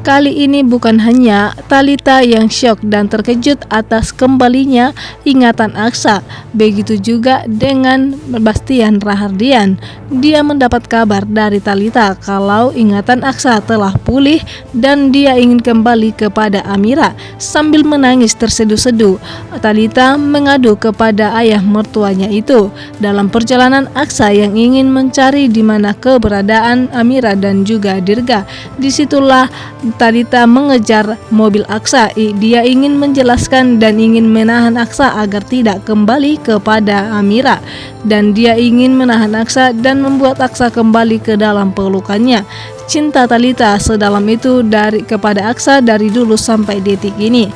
Kali ini bukan hanya Talitha yang syok dan terkejut atas kembalinya ingatan Aksa, begitu juga dengan Bastian Rahardian. Dia mendapat kabar dari Talitha kalau ingatan Aksa telah pulih dan dia ingin kembali kepada Amira. Sambil menangis terseduh-seduh, Talitha mengadu kepada ayah mertuanya itu. Dalam perjalanan Aksa yang ingin mencari di mana keberadaan Amira dan juga Dirga, disitulah Talitha mengejar mobil Aksa. Dia ingin menjelaskan dan ingin menahan Aksa agar tidak kembali kepada Amira, dan dia ingin menahan Aksa dan membuat Aksa kembali ke dalam pelukannya. Cinta Talitha sedalam itu kepada Aksa dari dulu sampai detik ini.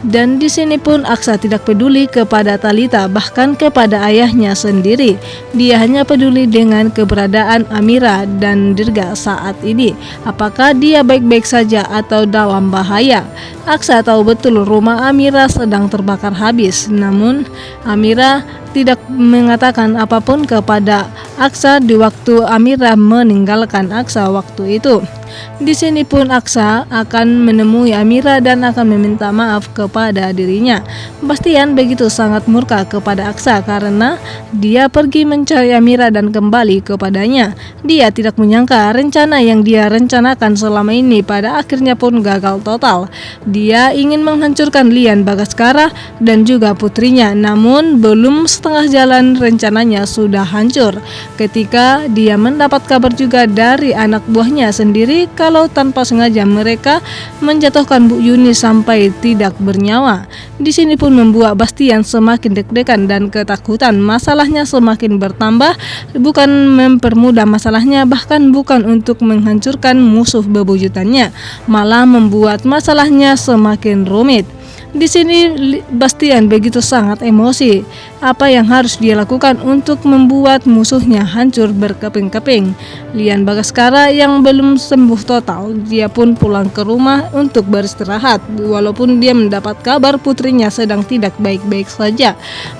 Dan di sini pun Aksa tidak peduli kepada Talitha, bahkan kepada ayahnya sendiri. Dia hanya peduli dengan keberadaan Amira dan Dirga saat ini. Apakah dia baik-baik saja atau dalam bahaya? Aksa tahu betul rumah Amira sedang terbakar habis. Namun Amira tidak mengatakan apapun kepada Aksa di waktu Amira meninggalkan Aksa waktu itu. Di sini pun Aksa akan menemui Amira dan akan meminta maaf kepada dirinya. Bastian begitu sangat murka kepada Aksa karena dia pergi mencari Amira dan kembali kepadanya. Dia tidak menyangka rencana yang dia rencanakan selama ini pada akhirnya pun gagal total. Dia ingin menghancurkan Lian Bagaskara dan juga putrinya, namun belum setengah jalan rencananya sudah hancur ketika dia mendapat kabar juga dari anak buahnya sendiri kalau tanpa sengaja mereka menjatuhkan Bu Yuni sampai tidak bernyawa. Di sini pun membuat Bastian semakin deg-degan dan ketakutan. Masalahnya semakin bertambah, bukan mempermudah masalahnya, bahkan bukan untuk menghancurkan musuh bebuyutannya, malah membuat masalahnya semakin rumit. Di sini Bastian begitu sangat emosi. Apa yang harus dia lakukan untuk membuat musuhnya hancur berkeping-keping? Lian Bagaskara yang belum sembuh total, dia pun pulang ke rumah untuk beristirahat walaupun dia mendapat kabar putrinya sedang tidak baik-baik saja.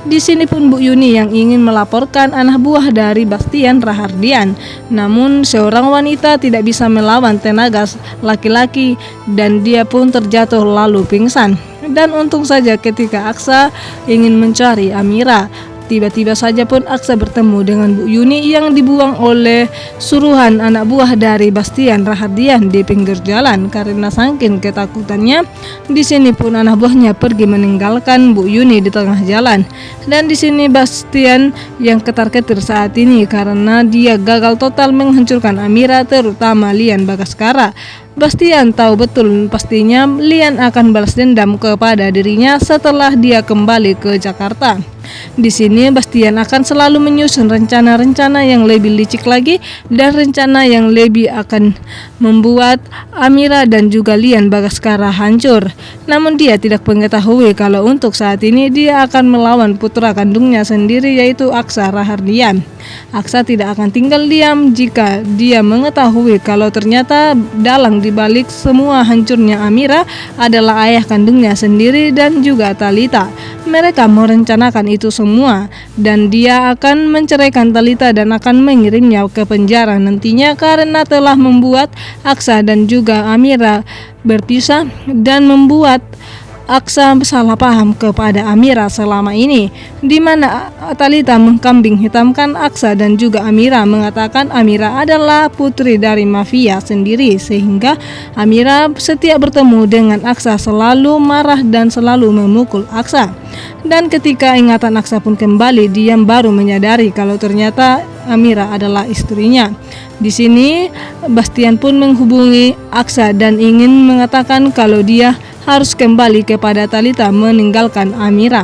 Di sini pun Bu Yuni yang ingin melaporkan anak buah dari Bastian Rahardian. Namun seorang wanita tidak bisa melawan tenaga laki-laki dan dia pun terjatuh lalu pingsan. Dan untung saja ketika Aksa ingin mencari Amira, tiba-tiba saja pun Aksa bertemu dengan Bu Yuni yang dibuang oleh suruhan anak buah dari Bastian Rahardian di pinggir jalan. Karena saking ketakutannya, di sini pun anak buahnya pergi meninggalkan Bu Yuni di tengah jalan. Dan di sini Bastian yang ketar-ketir saat ini karena dia gagal total menghancurkan Amira, terutama Lian Bagaskara. Bastian tahu betul pastinya Lian akan balas dendam kepada dirinya setelah dia kembali ke Jakarta. Di sini Bastian akan selalu menyusun rencana-rencana yang lebih licik lagi dan rencana yang lebih akan membuat Amira dan juga Lian Bagaskara hancur. Namun dia tidak mengetahui kalau untuk saat ini dia akan melawan putra kandungnya sendiri, yaitu Aksa Rahardian. Aksa tidak akan tinggal diam jika dia mengetahui kalau ternyata dalang dibalik semua hancurnya Amira adalah ayah kandungnya sendiri dan juga Talitha. Mereka merencanakan itu semua dan dia akan menceraikan Talitha dan akan mengirimnya ke penjara nantinya karena telah membuat Aksa dan juga Amira berpisah dan membuat Aksa salah paham kepada Amira selama ini, di mana Talitha mengkambing hitamkan Aksa dan juga Amira, mengatakan Amira adalah putri dari mafia sendiri, sehingga Amira setiap bertemu dengan Aksa selalu marah dan selalu memukul Aksa. Dan ketika ingatan Aksa pun kembali, dia baru menyadari kalau ternyata Amira adalah istrinya. Di sini Bastian pun menghubungi Aksa dan ingin mengatakan kalau dia harus kembali kepada Talitha meninggalkan Amira.